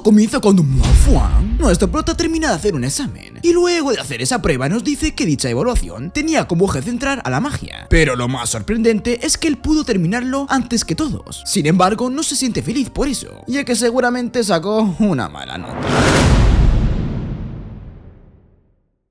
comienza cuando Mafuan, nuestro prota, termina de hacer un examen y luego de hacer esa prueba nos dice que dicha evaluación tenía como eje central a la magia. Pero lo más sorprendente es que él pudo terminarlo antes que todos. Sin embargo, no se siente feliz por eso, ya que seguramente sacó una mala nota.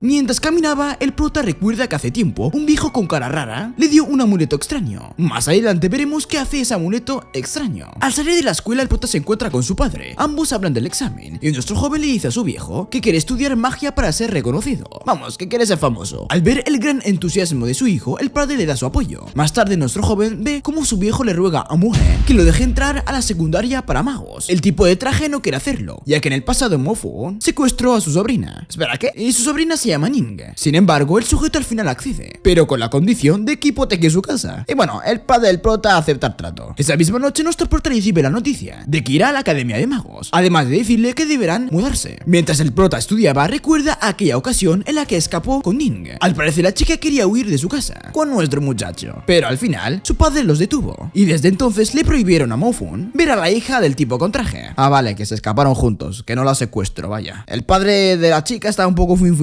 Mientras caminaba, el prota recuerda que hace tiempo un viejo con cara rara le dio un amuleto extraño. Más adelante veremos qué hace ese amuleto extraño. Al salir de la escuela, el prota se encuentra con su padre. Ambos hablan del examen y nuestro joven le dice a su viejo que quiere estudiar magia para ser reconocido. Vamos, que quiere ser famoso. Al ver el gran entusiasmo de su hijo, el padre le da su apoyo. Más tarde, nuestro joven ve cómo su viejo le ruega a Muhe que lo deje entrar a la secundaria para magos. El tipo de traje no quiere hacerlo, ya que en el pasado Mofu secuestró a su sobrina. Espera, ¿qué? Y su sobrina se llama Ning. Sin embargo, el sujeto al final accede, pero con la condición de que hipoteque su casa. Y bueno, el padre del prota acepta el trato. Esa misma noche, nuestro prota recibe la noticia de que irá a la Academia de Magos, además de decirle que deberán mudarse. Mientras el prota estudiaba, recuerda aquella ocasión en la que escapó con Ning. Al parecer, la chica quería huir de su casa con nuestro muchacho, pero al final, su padre los detuvo, y desde entonces le prohibieron a Mofun ver a la hija del tipo con traje. Ah, vale, que se escaparon juntos, que no la secuestro, vaya. El padre de la chica está un poco fin,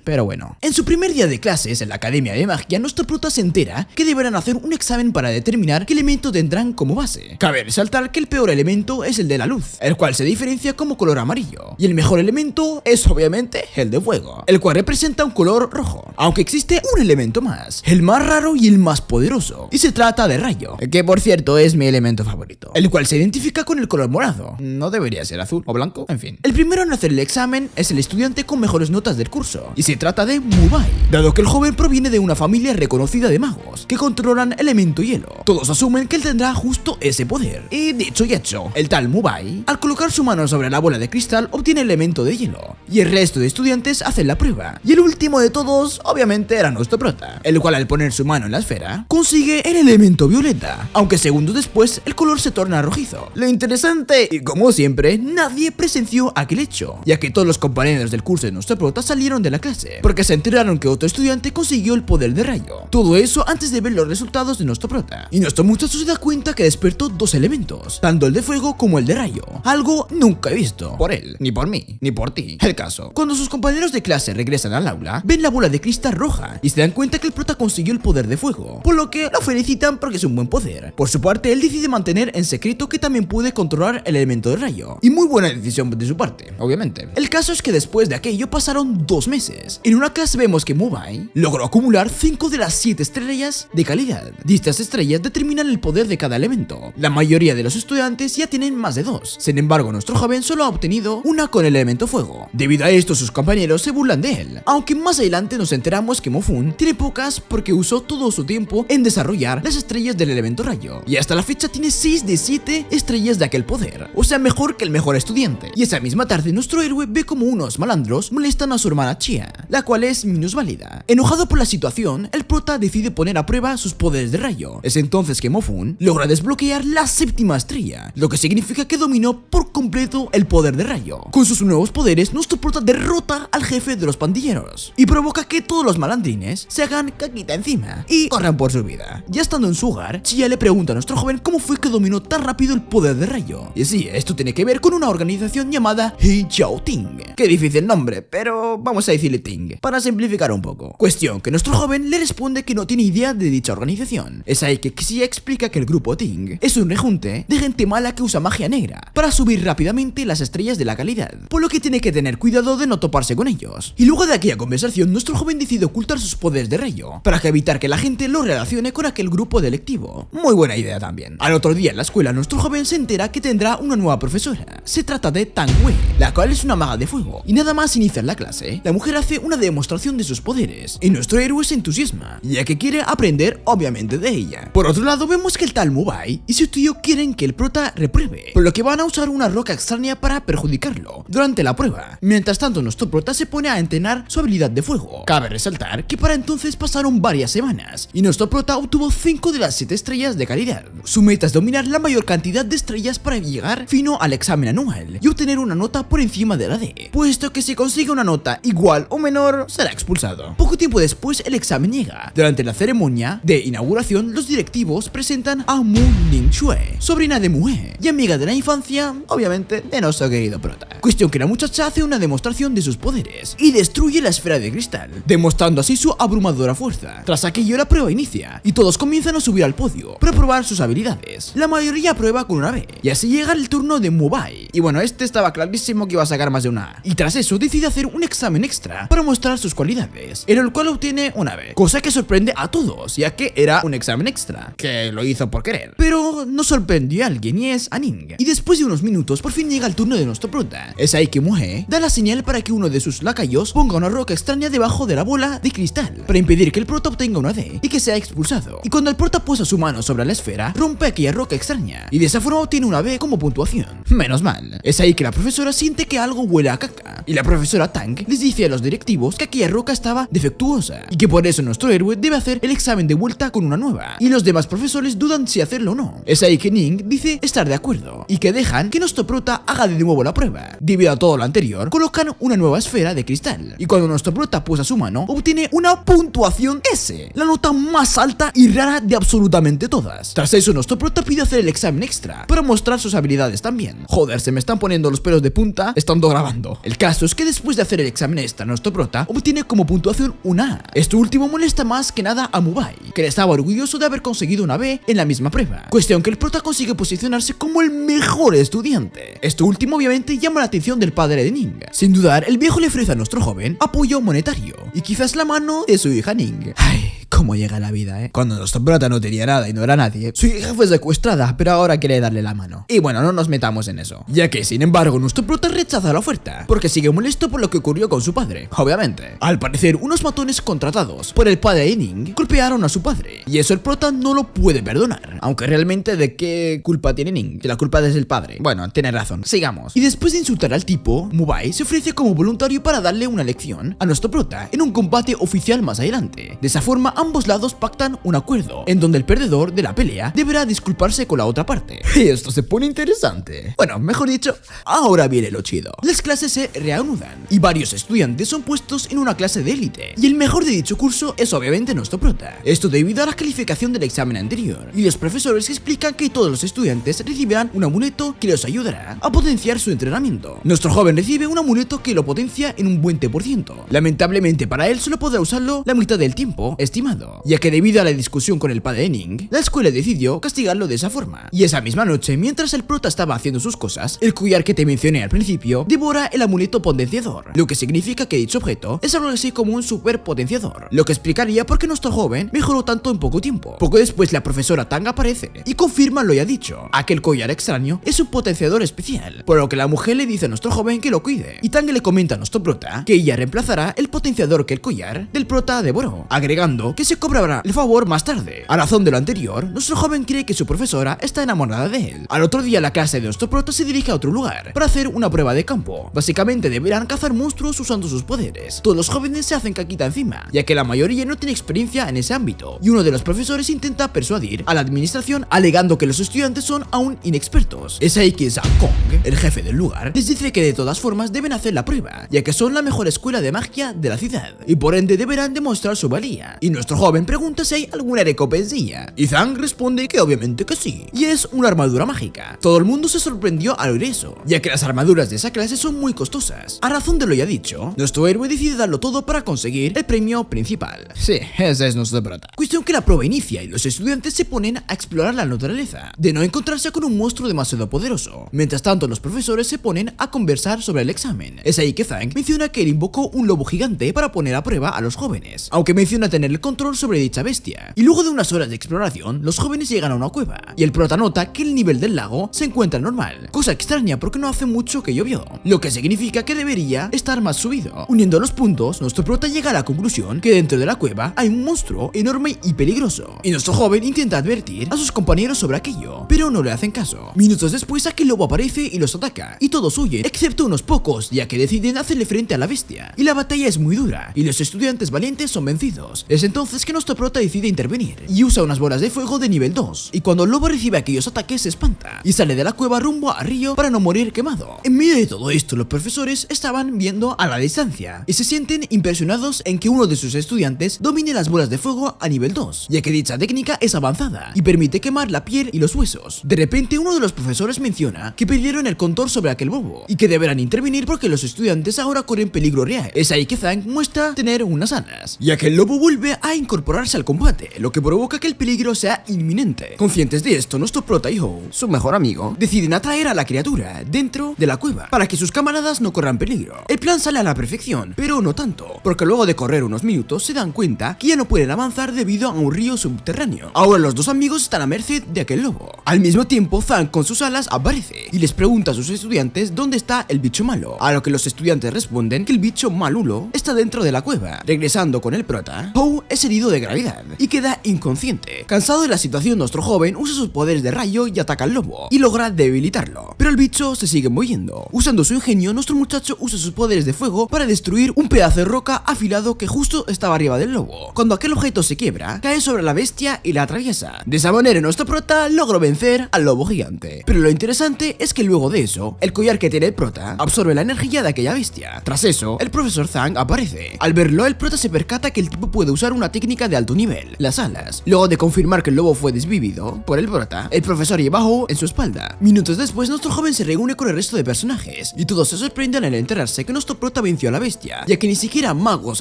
pero bueno. En su primer día de clases en la Academia de Magia, nuestro prota se entera que deberán hacer un examen para determinar qué elemento tendrán como base. Cabe resaltar que el peor elemento es el de la luz, el cual se diferencia como color amarillo, y el mejor elemento es obviamente el de fuego, el cual representa un color rojo, aunque existe un elemento más, el más raro y el más poderoso, y se trata de rayo, que por cierto es mi elemento favorito, el cual se identifica con el color morado. No debería ser azul o blanco, en fin. El primero en hacer el examen es el estudiante con mejores notas del curso, y se trata de Mubai, dado que el joven proviene de una familia reconocida de magos que controlan elemento hielo. Todos asumen que él tendrá justo ese poder. Y dicho y hecho, el tal Mubai, al colocar su mano sobre la bola de cristal, obtiene el elemento de hielo, y el resto de estudiantes hacen la prueba. Y el último de todos, obviamente, era nuestro prota, el cual al poner su mano en la esfera, consigue el elemento violeta, aunque segundos después el color se torna rojizo. Lo interesante, y como siempre, nadie presenció aquel hecho, ya que todos los compañeros del curso de nuestro prota salieron de la clase, porque se enteraron que otro estudiante consiguió el poder de rayo. Todo eso antes de ver los resultados de nuestro prota. Y nuestro muchacho se da cuenta que despertó dos elementos, tanto el de fuego como el de rayo. Algo nunca he visto por él, ni por mí, ni por ti. El caso, cuando sus compañeros de clase regresan al aula, ven la bola de cristal roja y se dan cuenta que el prota consiguió el poder de fuego, por lo que lo felicitan porque es un buen poder. Por su parte, él decide mantener en secreto que también puede controlar el elemento de rayo, y muy buena decisión de su parte, obviamente. El caso es que después de aquello pasaron 2 meses. En una clase vemos que Mubai logró acumular 5 de las 7 estrellas de calidad. Dichas estrellas determinan el poder de cada elemento. La mayoría de los estudiantes ya tienen más de 2. Sin embargo, nuestro joven solo ha obtenido una con el elemento fuego. Debido a esto, sus compañeros se burlan de él. Aunque más adelante nos enteramos que Mofun tiene pocas porque usó todo su tiempo en desarrollar las estrellas del elemento rayo. Y hasta la fecha tiene 6 de 7 estrellas de aquel poder. O sea, mejor que el mejor estudiante. Y esa misma tarde, nuestro héroe ve como unos malandros molestan a su hermana Chia, la cual es minusválida. Enojado por la situación, el prota decide poner a prueba sus poderes de rayo. Es entonces que Mofun logra desbloquear la 7ª estrella, lo que significa que dominó por completo el poder de rayo. Con sus nuevos poderes, nuestro prota derrota al jefe de los pandilleros y provoca que todos los malandrines se hagan caquita encima y corran por su vida. Ya estando en su hogar, Chia le pregunta a nuestro joven cómo fue que dominó tan rápido el poder de rayo. Y sí, esto tiene que ver con una organización llamada He Jiao Ting. Qué difícil nombre, pero vamos a decirle Ting para simplificar un poco. Cuestión que nuestro joven le responde que no tiene idea de dicha organización. Es ahí que Xia explica que el grupo Ting es un rejunte de gente mala que usa magia negra para subir rápidamente las estrellas de la calidad, por lo que tiene que tener cuidado de no toparse con ellos. Y luego de aquella conversación, nuestro joven decide ocultar sus poderes de rayo para evitar que la gente lo relacione con aquel grupo delictivo. Muy buena idea también. Al otro día en la escuela, nuestro joven se entera que tendrá una nueva profesora. Se trata de Tang Wei, la cual es una maga de fuego, y nada más iniciar la clase, la mujer hace una demostración de sus poderes, y nuestro héroe se entusiasma, ya que quiere aprender obviamente de ella. Por otro lado, vemos que el tal Mubai y su tío quieren que el prota repruebe, por lo que van a usar una roca extraña para perjudicarlo durante la prueba. Mientras tanto, nuestro prota se pone a entrenar su habilidad de fuego. Cabe resaltar que para entonces pasaron varias semanas, y nuestro prota obtuvo 5 de las 7 estrellas de calidad. Su meta es dominar la mayor cantidad de estrellas para llegar fino al examen anual y obtener una nota por encima de la D, puesto que si consigue una nota igual o menor será expulsado. Poco tiempo después el examen llega. Durante la ceremonia de inauguración, los directivos presentan a Mu Ning-shue, sobrina de Mue y amiga de la infancia, obviamente, de nuestro querido prota. Cuestión que la muchacha hace una demostración de sus poderes y destruye la esfera de cristal, demostrando así su abrumadora fuerza. Tras aquello la prueba inicia y todos comienzan a subir al podio para probar sus habilidades. La mayoría prueba con una B y así llega el turno de Mubai. Y bueno, este estaba clarísimo que iba a sacar más de una A. Y tras eso decide hacer un examen extra para mostrar sus cualidades, en el cual obtiene una B, cosa que sorprende a todos, ya que era un examen extra, que lo hizo por querer. Pero no sorprendió a alguien y es a Ning. Y después de unos minutos por fin llega el turno de nuestro prota. Es ahí que Mue da la señal para que uno de sus lacayos ponga una roca extraña debajo de la bola de cristal, para impedir que el prota obtenga una D y que sea expulsado. Y cuando el prota posa su mano sobre la esfera, rompe aquella roca extraña y de esa forma obtiene una B como puntuación. Menos mal. Es ahí que la profesora siente que algo huele a caca y la profesora Tang les dice a los directivos que aquella roca estaba defectuosa y que por eso nuestro héroe debe hacer el examen de vuelta con una nueva, y los demás profesores dudan si hacerlo o no. Es ahí que Ning dice estar de acuerdo y que dejan que nuestro prota haga de nuevo la prueba. Debido a todo lo anterior, colocan una nueva esfera de cristal y cuando nuestro prota posa su mano, obtiene una puntuación S, la nota más alta y rara de absolutamente todas. Tras eso, nuestro prota pide hacer el examen extra para mostrar sus habilidades también. Joder, se me están poniendo los pelos de punta estando grabando. El caso es que después de hacer el examen extra, nuestro prota obtiene como puntuación una A. Esto último molesta más que nada a Mubai, que estaba orgulloso de haber conseguido una B en la misma prueba. Cuestión que el prota consigue posicionarse como el mejor estudiante. Esto último obviamente llama la atención del padre de Ning. Sin dudar, el viejo le ofrece a nuestro joven apoyo monetario y quizás la mano de su hija Ning. Ay, cómo llega la vida, Cuando nuestro prota no tenía nada y no era nadie, su hija fue secuestrada, pero ahora quiere darle la mano. Y bueno, no nos metamos en eso, ya que sin embargo nuestro prota rechaza la oferta, porque sigue molesto por lo que ocurrió con su padre, obviamente. Al parecer, unos matones contratados por el padre de Ning golpearon a su padre, y eso el prota no lo puede perdonar. Aunque realmente, ¿de qué culpa tiene Ning? Que la culpa es del padre. Bueno, tiene razón, sigamos. Y después de insultar al tipo, Mubai se ofrece como voluntario para darle una lección a nuestro prota en un combate oficial más adelante. De esa forma, ambos lados pactan un acuerdo, en donde el perdedor de la pelea deberá disculparse con la otra parte. Y esto se pone interesante. Bueno, mejor dicho, ahora viene lo chido. Las clases se reanudan, y varios estudiantes son puestos en una clase de élite, y el mejor de dicho curso es obviamente nuestro prota. Esto debido a la calificación del examen anterior, y los profesores explican que todos los estudiantes recibirán un amuleto que los ayudará a potenciar su entrenamiento. Nuestro joven recibe un amuleto que lo potencia en un buen T%. Lamentablemente para él solo podrá usarlo la mitad del tiempo estimado, ya que debido a la discusión con el padre de Ning, la escuela decidió castigarlo de esa forma. Y esa misma noche, mientras el prota estaba haciendo sus cosas, el collar que te mencioné al principio devora el amuleto potenciador, lo que significa que dicho objeto es algo así como un superpotenciador, lo que explicaría por qué nuestro joven mejoró tanto en poco tiempo. Poco después la profesora Tang aparece y confirma lo ya dicho, aquel collar extraño es un potenciador especial, por lo que la mujer le dice a nuestro joven que lo cuide, y Tang le comenta a nuestro prota que ella reemplazará el potenciador que el collar del prota devoró, agregando que se cobrará el favor más tarde. A razón de lo anterior, nuestro joven cree que su profesora está enamorada de él. Al otro día la clase de nuestro prota se dirige a otro lugar para hacer una prueba de campo. Básicamente deberán cazar monstruos usando sus poderes. Todos los jóvenes se hacen caquita encima, ya que la mayoría no tiene experiencia en ese ámbito, y uno de los profesores intenta persuadir a la administración alegando que los estudiantes son aún inexpertos. Es ahí que Zhang Kong, el jefe del lugar, les dice que de todas formas deben hacer la prueba, ya que son la mejor escuela de magia de la ciudad, y por ende deberán demostrar su valía. Y nuestro joven pregunta si hay alguna recompensilla, y Zhang responde que obviamente que sí, y es una armadura mágica. Todo el mundo se sorprendió al oír eso, ya que las armaduras de esa clase son muy costosas. A razón de lo ya dicho, nuestro héroe decide darlo todo para conseguir el premio principal. Sí, ese es nuestro prota. Cuestión que la prueba inicia y los estudiantes se ponen a explorar la naturaleza, de no encontrarse con un monstruo demasiado poderoso. Mientras tanto, los profesores se ponen a conversar sobre el examen. Es ahí que Zhang menciona que él invocó un lobo gigante para poner a prueba a los jóvenes, aunque menciona tener el control sobre dicha bestia. Y luego de unas horas de exploración, los jóvenes llegan a una cueva, y el prota nota que el nivel del lago se encuentra normal, cosa extraña porque no hace mucho que llovió, lo que significa que debería estar más subido. Uniendo los puntos, nuestro prota llega a la conclusión que dentro de la cueva hay un monstruo enorme y peligroso, y nuestro joven intenta advertir a sus compañeros sobre aquello, pero no le hacen caso. Minutos después, aquel lobo aparece y los ataca, y todos huyen, excepto unos pocos, ya que deciden hacerle frente a la bestia, y la batalla es muy dura, y los estudiantes valientes son vencidos. Es entonces entonces que nuestro prota decide intervenir y usa unas bolas de fuego de nivel 2, y cuando el lobo recibe aquellos ataques se espanta y sale de la cueva rumbo a Río para no morir quemado. En medio de todo esto, los profesores estaban viendo a la distancia y se sienten impresionados en que uno de sus estudiantes domine las bolas de fuego a nivel 2, ya que dicha técnica es avanzada y permite quemar la piel y los huesos. De repente, uno de los profesores menciona que perdieron el control sobre aquel bobo y que deberán intervenir porque los estudiantes ahora corren peligro real. Es ahí que Zhang muestra tener unas alas, ya que el lobo vuelve a incorporarse al combate, lo que provoca que el peligro sea inminente. Conscientes de esto, nuestro prota y Hou, su mejor amigo, deciden atraer a la criatura dentro de la cueva para que sus camaradas no corran peligro. El plan sale a la perfección, pero no tanto, porque luego de correr unos minutos se dan cuenta que ya no pueden avanzar debido a un río subterráneo. Ahora los dos amigos están a merced de aquel lobo. Al mismo tiempo, Zhang con sus alas aparece y les pregunta a sus estudiantes dónde está el bicho malo, a lo que los estudiantes responden que el bicho malulo está dentro de la cueva. Regresando con el prota, Hou es herido de gravedad y queda inconsciente. Cansado de la situación, nuestro joven usa sus poderes de rayo y ataca al lobo y logra debilitarlo, pero el bicho se sigue moviendo. Usando su ingenio, nuestro muchacho usa sus poderes de fuego para destruir un pedazo de roca afilado que justo estaba arriba del lobo. Cuando aquel objeto se quiebra, cae sobre la bestia y la atraviesa. De esa manera, nuestro prota logró vencer al lobo gigante. Pero lo interesante es que luego de eso, el collar que tiene el prota absorbe la energía de aquella bestia. Tras eso, el profesor Zhang aparece. Al verlo, el prota se percata que el tipo puede usar una técnica de alto nivel, las alas. Luego de confirmar que el lobo fue desvivido por el prota, el profesor lleva a Hou en su espalda. Minutos después, nuestro joven se reúne con el resto de personajes y todos se sorprenden al enterarse que nuestro prota venció a la bestia, ya que ni siquiera magos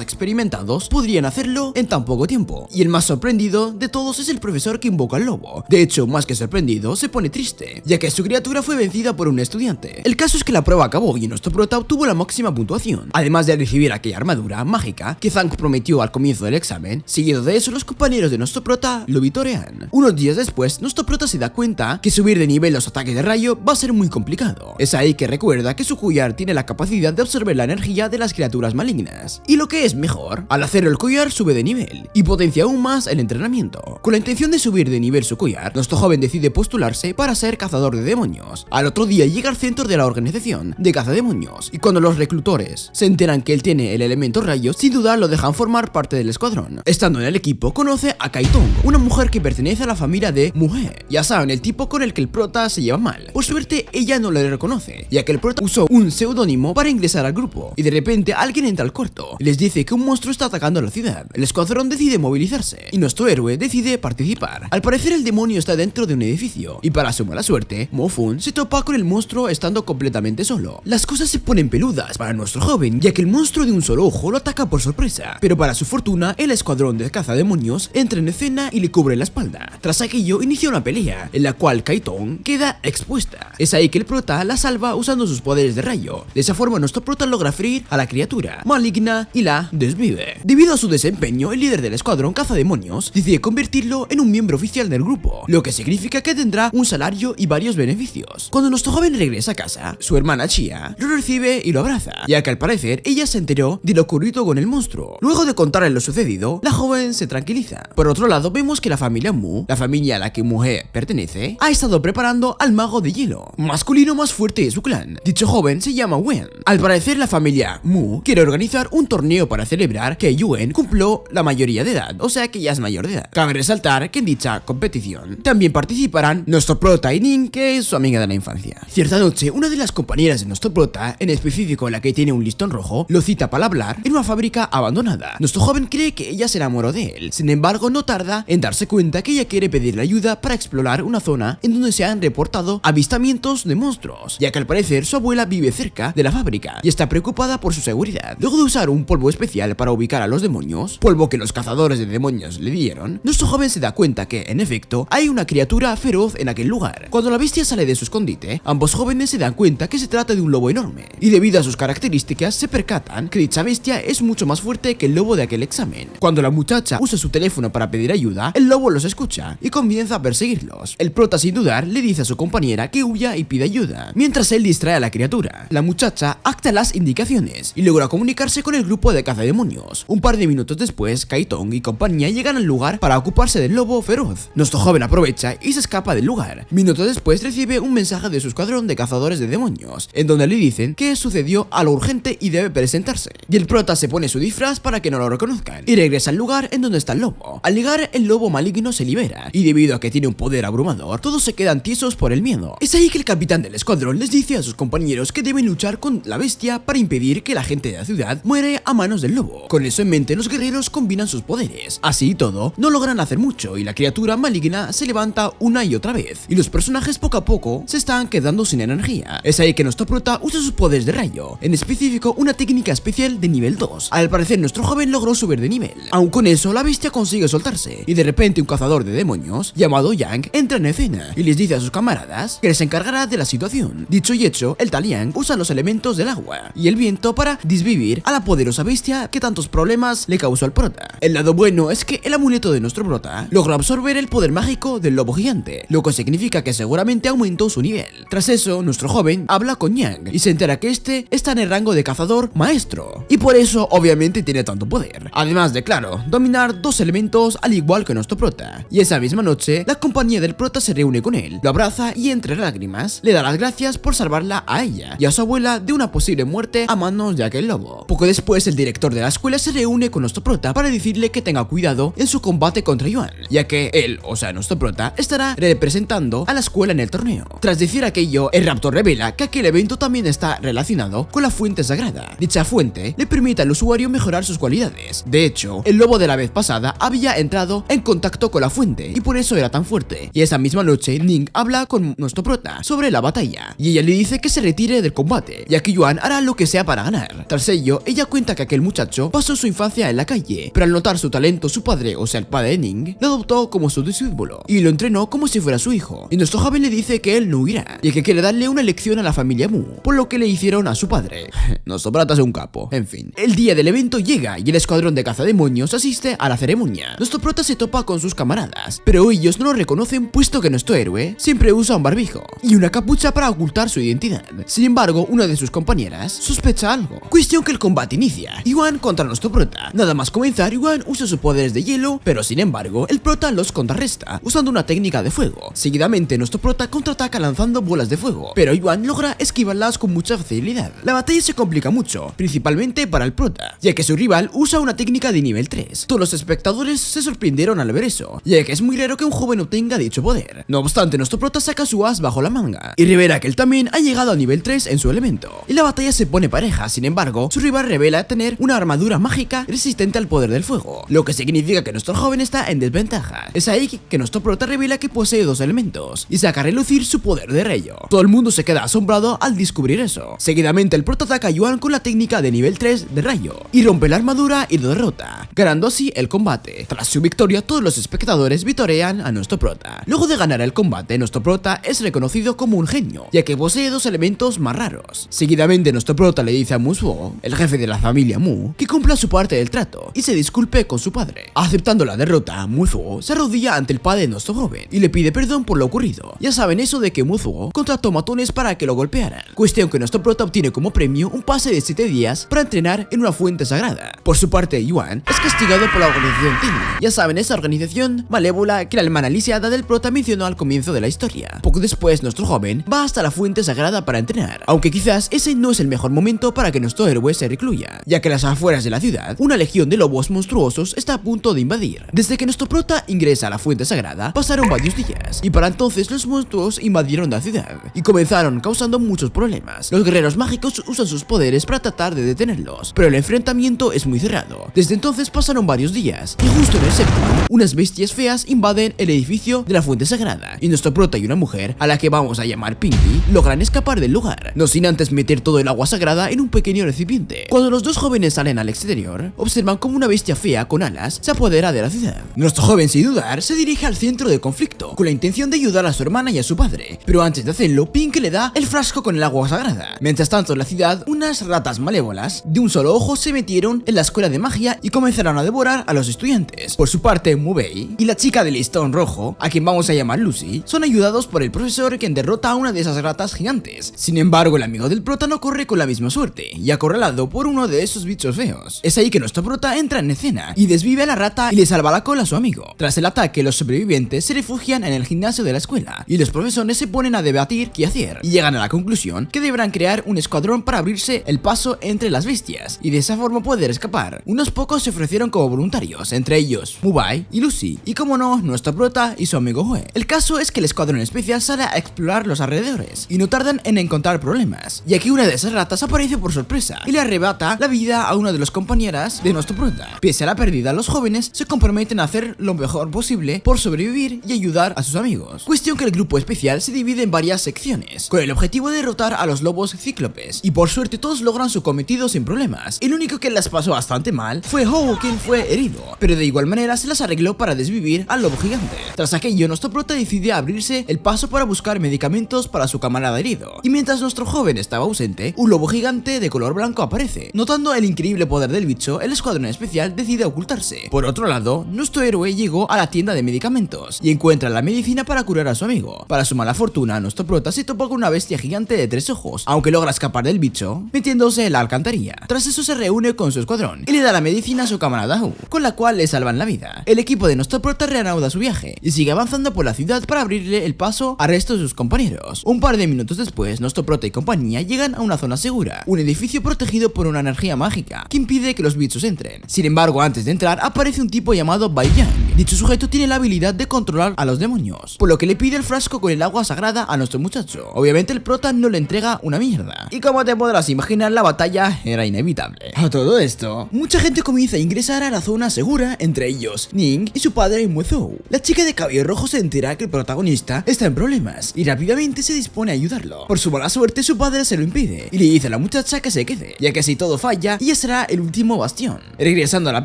experimentados podrían hacerlo en tan poco tiempo. Y el más sorprendido de todos es el profesor que invoca al lobo. De hecho, más que sorprendido, se pone triste, ya que su criatura fue vencida por un estudiante. El caso es que la prueba acabó y nuestro prota obtuvo la máxima puntuación, además de recibir aquella armadura mágica que Zhang prometió al comienzo del examen. Seguido de eso, los compañeros de nuestro prota lo vitorean. Unos días después, nuestro prota se da cuenta que subir de nivel los ataques de rayo va a ser muy complicado. Es ahí que recuerda que su collar tiene la capacidad de absorber la energía de las criaturas malignas. Y lo que es mejor, al hacerlo el collar sube de nivel y potencia aún más el entrenamiento. Con la intención de subir de nivel su collar, nuestro joven decide postularse para ser cazador de demonios. Al otro día llega al centro de la organización de cazademonios y cuando los reclutores se enteran que él tiene el elemento rayo, sin duda lo dejan formar parte del escuadrón. Estando en el equipo, conoce a Kaitong, una mujer que pertenece a la familia de Muhe. Ya saben, el tipo con el que el prota se lleva mal. Por suerte, ella no le reconoce, ya que el prota usó un seudónimo para ingresar al grupo y de repente alguien entra al cuarto y les dice que un monstruo está atacando la ciudad. El escuadrón decide movilizarse y nuestro héroe decide participar. Al parecer, el demonio está dentro de un edificio y para su mala suerte, Mofun se topa con el monstruo estando completamente solo. Las cosas se ponen peludas para nuestro joven, ya que el monstruo de un solo ojo lo ataca por sorpresa, pero para su fortuna, el escuadrón de cazademonios entra en escena y le cubre la espalda. Tras aquello, inicia una pelea, en la cual Kaitong queda expuesta. Es ahí que el prota la salva usando sus poderes de rayo. De esa forma, nuestro prota logra ferir a la criatura maligna y la desvive. Debido a su desempeño, el líder del escuadrón cazademonios decide convertirlo en un miembro oficial del grupo, lo que significa que tendrá un salario y varios beneficios. Cuando nuestro joven regresa a casa, su hermana Chia lo recibe y lo abraza, ya que al parecer ella se enteró de lo ocurrido con el monstruo. Luego de contarle lo sucedido, la joven se tranquiliza. Por otro lado, vemos que la familia Mu, la familia a la que Muhe pertenece, ha estado preparando al mago de hielo, masculino más fuerte de su clan. Dicho joven se llama Wen. Al parecer, la familia Mu quiere organizar un torneo para celebrar que Yuen cumplió la mayoría de edad, o sea que ya es mayor de edad. Cabe resaltar que en dicha competición también participarán nuestro prota y Ning, que es su amiga de la infancia. Cierta noche, una de las compañeras de nuestro prota, en específico la que tiene un listón rojo, lo cita para hablar en una fábrica abandonada. Nuestro joven cree que ella se enamoró de él, sin embargo no tarda en darse cuenta que ella quiere pedirle ayuda para explorar una zona en donde se han reportado avistamientos de monstruos, ya que al parecer su abuela vive cerca de la fábrica y está preocupada por su seguridad. Luego de usar un polvo especial para ubicar a los demonios, polvo que los cazadores de demonios le dieron, nuestro joven se da cuenta que, en efecto, hay una criatura feroz en aquel lugar. Cuando la bestia sale de su escondite, ambos jóvenes se dan cuenta que se trata de un lobo enorme, y debido a sus características se percatan que dicha bestia es mucho más fuerte que el lobo de aquel examen. Cuando la muchacha usa su teléfono para pedir ayuda, el lobo los escucha y comienza a perseguirlos. El prota, sin dudar, le dice a su compañera que huya y pida ayuda, mientras él distrae a la criatura. La muchacha acta las indicaciones y logra comunicarse con el grupo de cazademonios. Un par de minutos después, Kaitong y compañía llegan al lugar para ocuparse del lobo feroz. Nuestro joven aprovecha y se escapa del lugar. Minutos después recibe un mensaje de su escuadrón de cazadores de demonios, en donde le dicen que sucedió a lo urgente y debe presentarse. Y el prota se pone su disfraz para que no lo reconozcan y regresa al lugar en donde está el lobo. Al llegar, el lobo maligno se libera, y debido a que tiene un poder abrumador, todos se quedan tiesos por el miedo. Es ahí que el capitán del escuadrón les dice a sus compañeros que deben luchar con la bestia para impedir que la gente de la ciudad muere a manos del lobo. Con eso en mente, los guerreros combinan sus poderes. Así y todo, no logran hacer mucho, y la criatura maligna se levanta una y otra vez, y los personajes poco a poco se están quedando sin energía. Es ahí que nuestro prota usa sus poderes de rayo, en específico una técnica especial de nivel 2. Al parecer nuestro joven logró subir de nivel. Aun con eso, la bestia consigue soltarse, y de repente un cazador de demonios, llamado Yang, entra en escena, y les dice a sus camaradas que les encargará de la situación. Dicho y hecho, el tal Yang usa los elementos del agua y el viento para desvivir a la poderosa bestia que tantos problemas le causó al prota. El lado bueno es que el amuleto de nuestro prota logró absorber el poder mágico del lobo gigante, lo que significa que seguramente aumentó su nivel. Tras eso, nuestro joven habla con Yang y se entera que este está en el rango de cazador maestro, y por eso obviamente tiene tanto poder. Además de, claro, dominar dos elementos al igual que nuestro prota. Y esa misma noche, la compañía del prota se reúne con él, lo abraza y entre lágrimas le da las gracias por salvarla a ella y a su abuela de una posible muerte a manos de aquel lobo. Poco después, el director de la escuela se reúne con nuestro prota para decirle que tenga cuidado en su combate contra Yuan, ya que él, o sea nuestro prota, estará representando a la escuela en el torneo. Tras decir aquello, el raptor revela que aquel evento también está relacionado con la fuente sagrada. Dicha fuente le permite al usuario mejorar sus cualidades. De hecho, el lobo de la vez pasada había entrado en contacto con la fuente y por eso era tan fuerte. Y esa misma noche, Ning habla con nuestro prota sobre la batalla y ella le dice que se retire del combate, ya que Yuan hará lo que sea para ganar. Tras ello, ella cuenta que aquel muchacho pasó su infancia en la calle, pero al notar su talento, su padre, o sea el padre de Ning, lo adoptó como su discípulo y lo entrenó como si fuera su hijo. Y nuestro joven le dice que él no huirá, y que quiere darle una lección a la familia Mu, por lo que le hicieron a su padre. Nuestro prota es un capo. En fin, el día del evento llega y el escuadrón de cazademonios asiste a la ceremonia. Nuestro prota se topa con sus camaradas, pero ellos no lo reconocen puesto que nuestro héroe siempre usa un barbijo y una capucha para ocultar su identidad. Sin embargo, una de sus compañeras sospecha algo. Cuestión que el combate inicia, Yuan contra nuestro prota. Nada más comenzar, Yuan usa sus poderes de hielo, pero sin embargo, el prota los contrarresta usando una técnica de fuego. Seguidamente, nuestro prota contraataca lanzando bolas de fuego, pero Yuan logra esquivarlas con mucha facilidad. La batalla se complica mucho, principalmente para el prota, ya que su rival usa una técnica de nivel 3. Todos los espectadores se sorprendieron al ver eso, ya que es muy raro que un joven obtenga dicho poder. No obstante, nuestro prota saca su as bajo la manga y revela que él también ha llegado a nivel 3 en su elemento. Y la batalla se pone pareja, sin embargo, su rival revela tener una armadura mágica resistente al poder del fuego, lo que significa que nuestro joven está en desventaja. Es ahí que nuestro prota revela que posee dos elementos y saca a relucir su poder de rayo. Todo el mundo se queda asombrado al descubrir eso. Seguidamente, el prota ataca a Yuan con la técnica de nivel 3 de rayo y rompe la armadura y lo derrota, ganando así el combate. Tras su victoria, todos los espectadores vitorean a nuestro prota. Luego de ganar el combate, nuestro prota es reconocido como un genio, ya que posee dos elementos más raros. Seguidamente, nuestro prota le dice a Mu Zuo, el jefe de la familia Mu, que cumpla su parte del trato y se disculpe con su padre. Aceptando la derrota, Mu Zuo se arrodilla ante el padre de nuestro joven y le pide perdón por lo ocurrido. Ya saben eso de que Mu Zuo contrató matones para que lo golpearan. Cuestión que nuestro prota obtiene como premio un pase de 7 días para entrenar en una fuente sagrada. Por su parte, Yuan es castigado por la organización Ting. Ya saben, esa organización malévola que la hermana lisiada del prota mencionó al comienzo de la historia. Poco después, nuestro joven va hasta la fuente sagrada para entrenar, aunque quizás ese no es el mejor momento para que nuestro héroe se recluya, ya que a las afueras de la ciudad, una legión de lobos monstruosos está a punto de invadir. Desde que nuestro prota ingresa a la fuente sagrada, pasaron varios días, y para entonces los monstruos invadieron la ciudad, y comenzaron causando muchos problemas. Los guerreros mágicos usan sus poderes para tratar de detenerlos, pero el enfrentamiento es muy cerrado. Desde entonces pasaron varios días, y justo en el séptimo, unas bestias feas invaden el edificio de la fuente sagrada, y nuestro prota y una mujer, a la que vamos a llamar Pinky, logran escapar del lugar, no sin antes meter todo el agua sagrada en un pequeño recipiente. Cuando los dos jóvenes salen al exterior, observan como una bestia fea con alas se apodera de la ciudad. Nuestro joven, sin dudar, se dirige al centro del conflicto, con la intención de ayudar a su hermana y a su padre, pero antes de hacerlo, Pinky le da el frasco con el agua sagrada. Mientras tanto, en la ciudad, unas ratas malévolas de un solo ojo se metieron en la escuela de magia y comenzaron a devorar a los estudiantes. Por su parte, Mubei y la chica del listón rojo, a quien vamos a llamar Lucy, son ayudados por el profesor, quien derrota a una de esas ratas gigantes. Sin embargo, el amigo del prota no corre con la misma suerte y acorralado por uno de esos bichos feos. Es ahí que nuestro prota entra en escena y desvive a la rata y le salva la cola a su amigo. Tras el ataque, los sobrevivientes se refugian en el gimnasio de la escuela y los profesores se ponen a debatir qué hacer y llegan a la conclusión que deberán crear un escuadrón para abrirse el paso entre las bestias y de esa forma poder escapar. Unos pocos se ofrecieron ofrecieron como voluntarios, entre ellos Mubai y Lucy, y como no, nuestro prota y su amigo Hue. El caso es que el escuadrón especial sale a explorar los alrededores y no tardan en encontrar problemas, ya que una de esas ratas aparece por sorpresa y le arrebata la vida a una de las compañeras de nuestro prota. Pese a la pérdida, los jóvenes se comprometen a hacer lo mejor posible por sobrevivir y ayudar a sus amigos. Cuestión que el grupo especial se divide en varias secciones, con el objetivo de derrotar a los lobos cíclopes, y por suerte todos logran su cometido sin problemas. El único que las pasó bastante mal fue Hou, quien fue herido, pero de igual manera se las arregló para desvivir al lobo gigante. Tras aquello, nuestro prota decide abrirse el paso para buscar medicamentos para su camarada herido, y mientras nuestro joven estaba ausente, un lobo gigante de color blanco aparece. Notando el increíble poder del bicho, el escuadrón especial decide ocultarse. Por otro lado, nuestro héroe llegó a la tienda de medicamentos y encuentra la medicina para curar a su amigo. Para su mala fortuna, nuestro prota se topa con una bestia gigante de 3 ojos, aunque logra escapar del bicho metiéndose en la alcantarilla. Tras eso se reúne con su escuadrón y le da la medicina a su camarada Hou, con la cual le salvan la vida. El equipo de nuestro prota reanuda su viaje y sigue avanzando por la ciudad para abrirle el paso al resto de sus compañeros. Un par de minutos después, nuestro prota y compañía llegan a una zona segura, un edificio protegido por una energía mágica que impide que los bichos entren. Sin embargo, antes de entrar aparece un tipo llamado Bai Yang. Dicho sujeto tiene la habilidad de controlar a los demonios, por lo que le pide el frasco con el agua sagrada a nuestro muchacho. Obviamente el prota no le entrega una mierda, y como te podrás imaginar, la batalla era inevitable. A todo esto, mucha gente comienza a ingresar a la zona segura, entre ellos Ning y su padre Muezhou. La chica de cabello rojo se entera que el protagonista está en problemas y rápidamente se dispone a ayudarlo. Por su mala suerte, su padre se lo impide y le dice a la muchacha que se quede, ya que si todo falla, ella será el último bastión. Regresando a la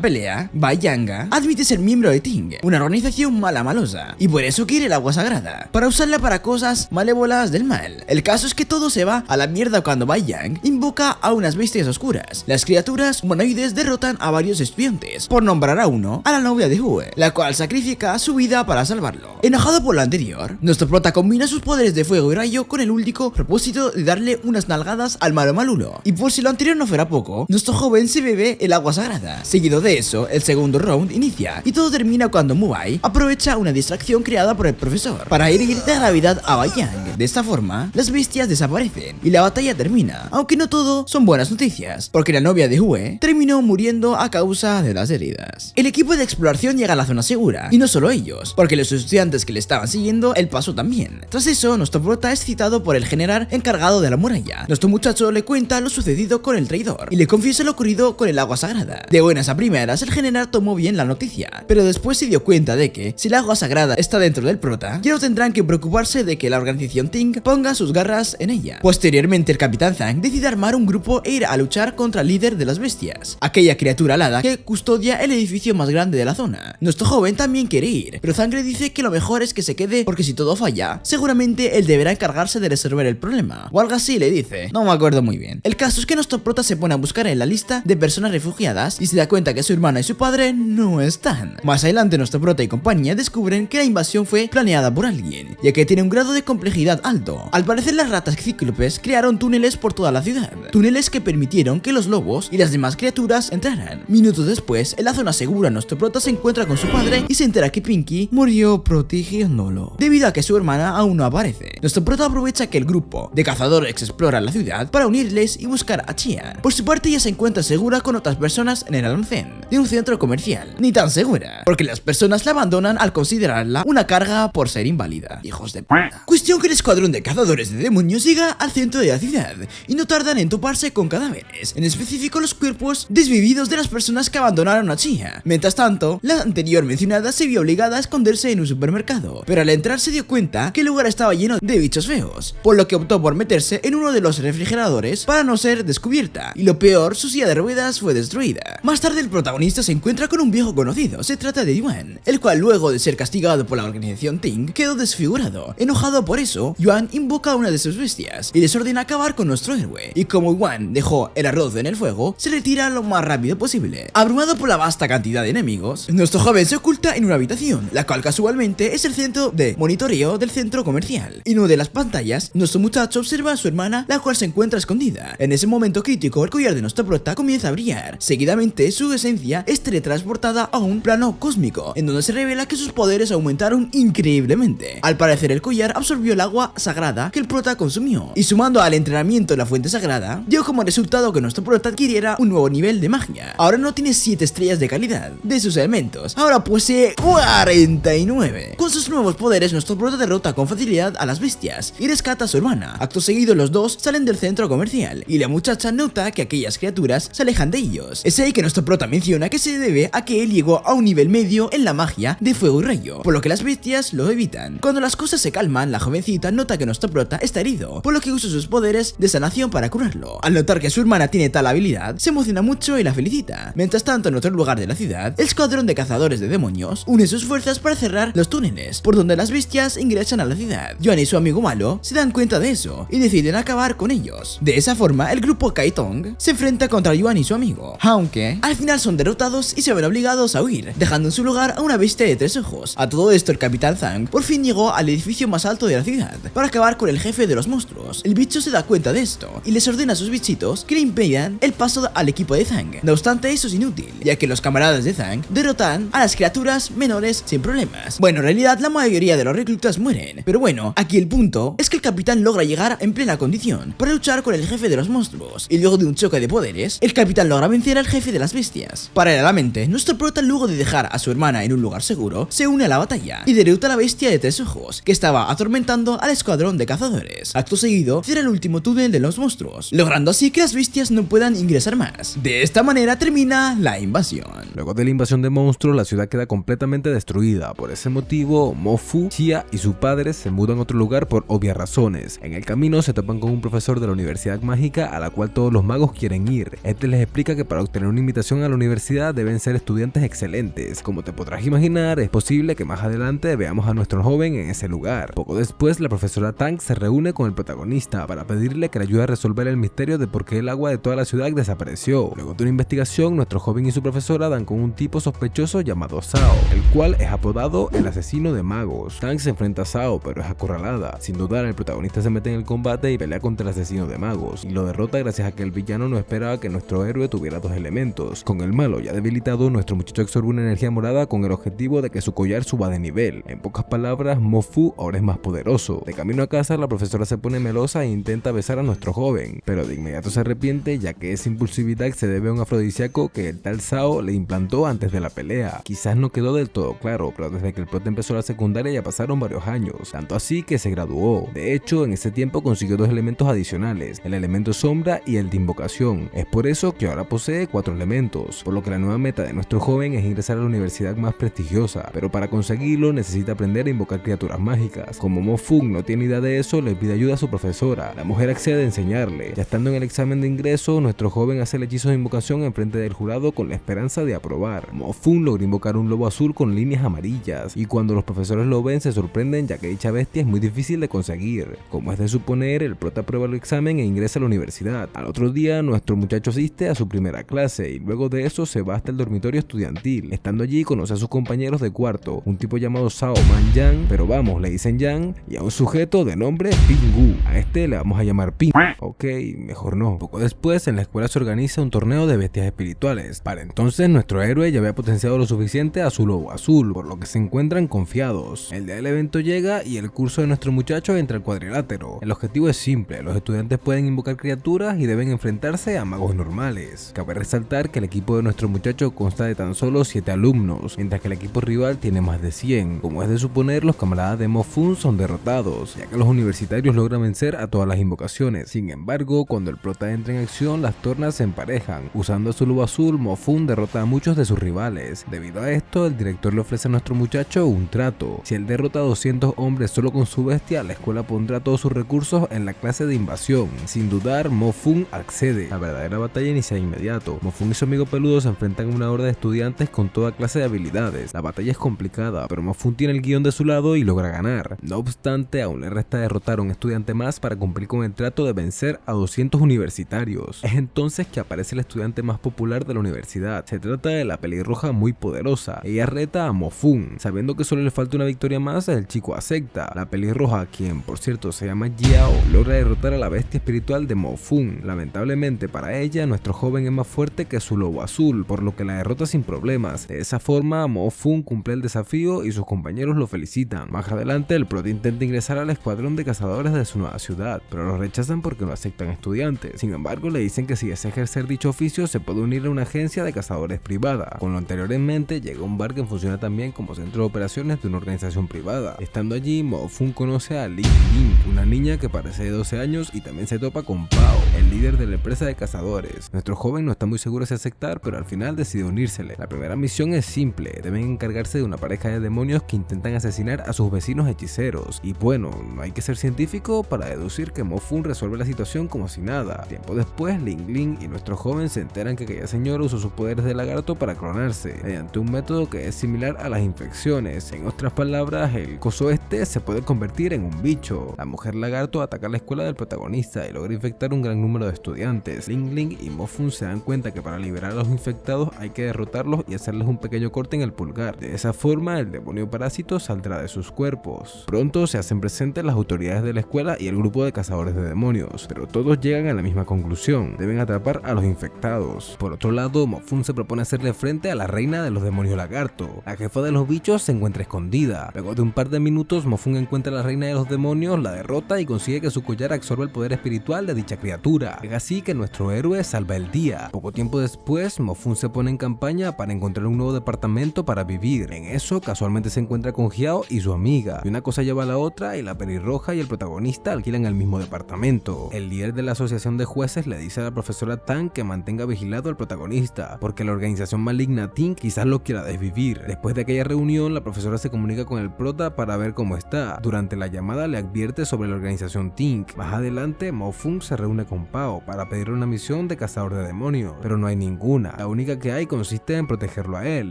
pelea, Bai Yang admite ser miembro de Ting, una organización malosa, y por eso quiere el agua sagrada, para usarla para cosas malévolas del mal. El caso es que todo se va a la mierda cuando Bai Yang invoca a unas bestias oscuras. Las criaturas humanoides derrotan a varios estudiantes, por nombrar a uno, a la novia de Hue, la cual sacrifica su vida para salvarlo. Enojado por lo anterior, nuestro prota combina sus poderes de fuego y rayo con el único propósito de darle unas nalgadas al malo malulo. Y por si lo anterior no fuera poco, nuestro joven se bebe el agua sagrada. Seguido de eso, el segundo round inicia, y todo termina cuando Mubai aprovecha una distracción creada por el profesor para herir de gravedad a Bai Yang. De esta forma, las bestias desaparecen y la batalla termina, aunque no todo son buenas noticias, porque la novia de Hue terminó muriendo a causa de las heridas. El equipo de exploración llega a la zona segura, y no solo ellos, porque los estudiantes que le estaban siguiendo el paso también. Tras eso, nuestro prota es citado por el general encargado de la muralla. Nuestro muchacho le cuenta lo sucedido con el traidor y le confiesa lo ocurrido con el agua sagrada. De buenas a primeras, el general tomó bien la noticia, pero después se dio cuenta de que, si el agua sagrada está dentro del prota, ya no tendrán que preocuparse de que la organización Ting ponga sus garras en ella. Posteriormente, el capitán Zhang decide armar un grupo e ir a luchar contra el líder de las bestias, aquella criatura alada que custodia el edificio más grande de la zona. Nuestro joven también quiere ir, pero Zhang le dice que lo mejor es que se quede porque si todo falla, seguramente él deberá encargarse de resolver el problema, o algo así le dice, no me acuerdo muy bien. El caso es que nuestro prota se pone a buscar en la lista de personas refugiadas y se da cuenta que su hermana y su padre no están. Más adelante, nuestro prota y compañía descubren que la invasión fue planeada por alguien, ya que tiene un grado de complejidad alto. Al parecer, las ratas cíclopes crearon túneles por toda la ciudad, túneles que permitieron que los lobos y las demás criaturas entraran. Minutos después, en la zona segura, nuestro prota se encuentra con su padre y se entera que Pinky murió protegiéndolo, debido a que su hermana aún no aparece. Nuestro prota aprovecha que el grupo de cazadores explora la ciudad para unirles y buscar a Chia. Por su parte, ella se encuentra segura con otras personas en el almacén de un centro comercial. Ni tan segura, porque las personas la abandonan al considerarla una carga por ser inválida. Hijos de puta. Cuestión que el escuadrón de cazadores de demonios llega al centro de la ciudad y no tardan en toparse con cadáveres, en específico los cuerpos desvividos de las personas que abandonaron a Chia. Mientras tanto, la anterior mencionada se vio obligada a esconderse en un supermercado, pero al entrar se dio cuenta que el lugar estaba lleno de bichos feos, por lo que optó por meterse en uno de los refrigeradores para no ser descubierta, y lo peor, su silla de ruedas fue destruida. Más tarde, el protagonista se encuentra con un viejo conocido, se trata de Yuan, el cual luego de ser castigado por la organización Ting quedó desfigurado. Enojado por eso, Yuan invoca a una de sus bestias y les ordena acabar con nuestro héroe, y como Yuan dejó el arroz en el fuego, se retira lo más rápido posible. Abrumado por la vasta cantidad de enemigos, nuestro joven se oculta en una habitación, la cual casualmente es el centro de monitoreo del centro comercial. En una de las pantallas, nuestro muchacho observa a su hermana, la cual se encuentra escondida. En ese momento crítico, el collar de nuestro prota comienza a brillar. Seguidamente, su esencia es teletransportada a un plano cósmico, en donde se revela que sus poderes aumentaron increíblemente. Al parecer, el collar absorbió el agua agua sagrada que el prota consumió. Y sumando al entrenamiento en la fuente sagrada, dio como resultado que nuestro prota adquiriera un nuevo nivel de magia. Ahora no tiene 7 estrellas de calidad de sus elementos, ahora posee 49. Con sus nuevos poderes, nuestro prota derrota con facilidad a las bestias y rescata a su hermana. Acto seguido, los dos salen del centro comercial y la muchacha nota que aquellas criaturas se alejan de ellos. Es ahí que nuestro prota menciona que se debe a que él llegó a un nivel medio en la magia de fuego y rayo, por lo que las bestias lo evitan. Cuando las cosas se calman, la jovencita nota que nuestro prota está herido, por lo que usa sus poderes de sanación para curarlo. Al notar que su hermana tiene tal habilidad, se emociona mucho y la felicita. Mientras tanto, en otro lugar de la ciudad, el escuadrón de cazadores de demonios une sus fuerzas para cerrar los túneles por donde las bestias ingresan a la ciudad. Joan y su amigo malo se dan cuenta de eso y deciden acabar con ellos. De esa forma, el grupo Kaitong se enfrenta contra Joan y su amigo, aunque al final son derrotados y se ven obligados a huir, dejando en su lugar a una bestia de 3 ojos. A todo esto, el Capitán Zhang por fin llegó al edificio más alto de la ciudad para acabar con el jefe de los monstruos. El bicho se da cuenta de esto y les ordena a sus bichitos que le impidan el paso al equipo de Zhang. No obstante, eso es inútil, ya que los camaradas de Zhang derrotan a las criaturas menores sin problemas. Bueno, en realidad la mayoría de los reclutas mueren, pero bueno, aquí el punto es que el capitán logra llegar en plena condición para luchar con el jefe de los monstruos, y luego de un choque de poderes, el capitán logra vencer al jefe de las bestias. Paralelamente, nuestro prota, luego de dejar a su hermana en un lugar seguro, se une a la batalla y derrota a la bestia de 3 ojos que estaba atormentando al escuadrón de cazadores. Acto seguido, cierra el último túnel de los monstruos, logrando así que las bestias no puedan ingresar más. De esta manera termina la invasión. Luego de la invasión de monstruos, la ciudad queda completamente destruida. Por ese motivo, Mofu, Xia y su padre se mudan a otro lugar por obvias razones. En el camino se topan con un profesor de la Universidad Mágica a la cual todos los magos quieren ir. Este les explica que para obtener una invitación a la universidad deben ser estudiantes excelentes. Como te podrás imaginar, es posible que más adelante veamos a nuestro joven en ese lugar. Poco después, la profesora Tang se reúne con el protagonista para pedirle que le ayude a resolver el misterio de por qué el agua de toda la ciudad desapareció. Luego de una investigación, nuestro joven y su profesora dan con un tipo sospechoso llamado Sao, el cual es apodado el asesino de magos. Tang se enfrenta a Sao, pero es acorralada. Sin dudar, el protagonista se mete en el combate y pelea contra el asesino de magos, y lo derrota gracias a que el villano no esperaba que nuestro héroe tuviera 2 elementos. Con el malo ya debilitado, nuestro muchacho absorbe una energía morada con el objetivo de que su collar suba de nivel. En pocas palabras, Mofu ahora es más poderoso. De camino a casa, la profesora se pone melosa e intenta besar a nuestro joven, pero de inmediato se arrepiente, ya que esa impulsividad se debe a un afrodisíaco que el tal Sao le implantó antes de la pelea. Quizás no quedó del todo claro, pero desde que el prota empezó la secundaria ya pasaron varios años, tanto así que se graduó. De hecho, en ese tiempo consiguió 2 elementos adicionales, el elemento sombra y el de invocación. Es por eso que ahora posee 4 elementos, por lo que la nueva meta de nuestro joven es ingresar a la universidad más prestigiosa, pero para conseguirlo necesita aprender a invocar criaturas mágicas. Como Mofung no tiene idea de eso, le pide ayuda a su profesora. La mujer accede a enseñarle. Ya estando en el examen de ingreso, nuestro joven hace el hechizo de invocación en frente del jurado con la esperanza de aprobar. Mofung logra invocar un lobo azul con líneas amarillas, y cuando los profesores lo ven se sorprenden, ya que dicha bestia es muy difícil de conseguir. Como es de suponer, el prota aprueba el examen e ingresa a la universidad. Al otro día, nuestro muchacho asiste a su primera clase y luego de eso se va hasta el dormitorio estudiantil. Estando allí conoce a sus compañeros de cuarto, un tipo llamado Sao Man Yang, pero vamos, le dicen Yang, y a un sujeto de nombre Pingu. A este le vamos a llamar Pin. Ok, mejor no. Poco después, en la escuela se organiza un torneo de bestias espirituales. Para entonces, nuestro héroe ya había potenciado lo suficiente a su lobo azul, por lo que se encuentran confiados. El día del evento llega y el curso de nuestro muchacho entra al cuadrilátero. El objetivo es simple: los estudiantes pueden invocar criaturas y deben enfrentarse a magos normales. Cabe resaltar que el equipo de nuestro muchacho consta de tan solo 7 alumnos, mientras que el equipo rival tiene más de 100. Como es de suponer, los camaradas de Mofun son derrotados, ya que los universitarios logran vencer a todas las invocaciones. Sin embargo, cuando el prota entra en acción, las tornas se emparejan. Usando su lobo azul, Mofun derrota a muchos de sus rivales. Debido a esto, el director le ofrece a nuestro muchacho un trato. Si él derrota a 200 hombres solo con su bestia, la escuela pondrá todos sus recursos en la clase de invasión. Sin dudar, Mofun accede. La verdadera batalla inicia de inmediato. Mofun y su amigo peludo se enfrentan a una horda de estudiantes con toda clase de habilidades. La batalla es complicada, pero Mofun tiene el guión de su lado y logra ganar. No obstante, aún le resta derrotar a un estudiante más para cumplir con el trato de vencer a 200 universitarios. Es entonces que aparece el estudiante más popular de la universidad. Se trata de la pelirroja muy poderosa. Ella reta a Mofun. Sabiendo que solo le falta una victoria más, el chico acepta. La pelirroja, quien por cierto se llama Jiao, logra derrotar a la bestia espiritual de Mofun. Lamentablemente para ella, nuestro joven es más fuerte que su lobo azul, por lo que la derrota sin problemas. De esa forma, Mofun cumple el desafío y sus compañeros lo felicitan. Más adelante, el prota intenta ingresar ingresar al escuadrón de cazadores de su nueva ciudad, pero lo rechazan porque no aceptan estudiantes. Sin embargo, le dicen que si desea ejercer dicho oficio se puede unir a una agencia de cazadores privada. Con lo anterior en mente, llega a un bar que funciona también como centro de operaciones de una organización privada. Estando allí, Mo-Fun conoce a Ling Ling, una niña que parece de 12 años y también se topa con Pao, el líder de la empresa de cazadores. Nuestro joven no está muy seguro si aceptar, pero al final decide unírsele. La primera misión es simple, deben encargarse de una pareja de demonios que intentan asesinar a sus vecinos hechiceros. Y bueno, no hay que ser científico para deducir que Mo-Fun resuelve la situación como si nada. Tiempo después, Ling Ling y nuestro joven se enteran que aquella señora usó sus poderes de lagarto para clonarse, mediante un método que es similar a las infecciones. En otras palabras, el coso este se puede convertir en un bicho. La mujer lagarto ataca la escuela del protagonista y logra infectar un gran número de estudiantes. Ling Ling y Mo-Fun se dan cuenta que para liberar a los infectados hay que derrotarlos y hacerles un pequeño corte en el pulgar. De esa forma, el demonio parásito saldrá de sus cuerpos. Pronto se hacen presentes las autoridades de la escuela y el grupo de cazadores de demonios, pero todos llegan a la misma conclusión: deben atrapar a los infectados. Por otro lado, Mo-Fun se propone hacerle frente a la reina de los demonios lagarto. La jefa de los bichos se encuentra escondida. Luego de un par de minutos, Mo-Fun encuentra a la reina de los demonios, la derrota y consigue que su collar absorba el poder espiritual de dicha criatura. Es así que nuestro héroe salva el día. Poco tiempo después, Mo-Fun se pone en campaña para encontrar un nuevo departamento para vivir. En eso, casualmente se encuentra con Xiao y su amiga, y una cosa lleva a la otra y la pelirroja y el protagonista alquilan el mismo departamento. El líder de la asociación de jueces le dice a la profesora Tang que mantenga vigilado al protagonista, porque la organización maligna Ting quizás lo quiera desvivir. Después de aquella reunión, la profesora se comunica con el prota para ver cómo está. Durante la llamada le advierte sobre la organización Ting. Más adelante, Mo-Fun se reúne con Pao para pedirle una misión de cazador de demonios, pero no hay ninguna. La única que hay consiste en protegerlo a él.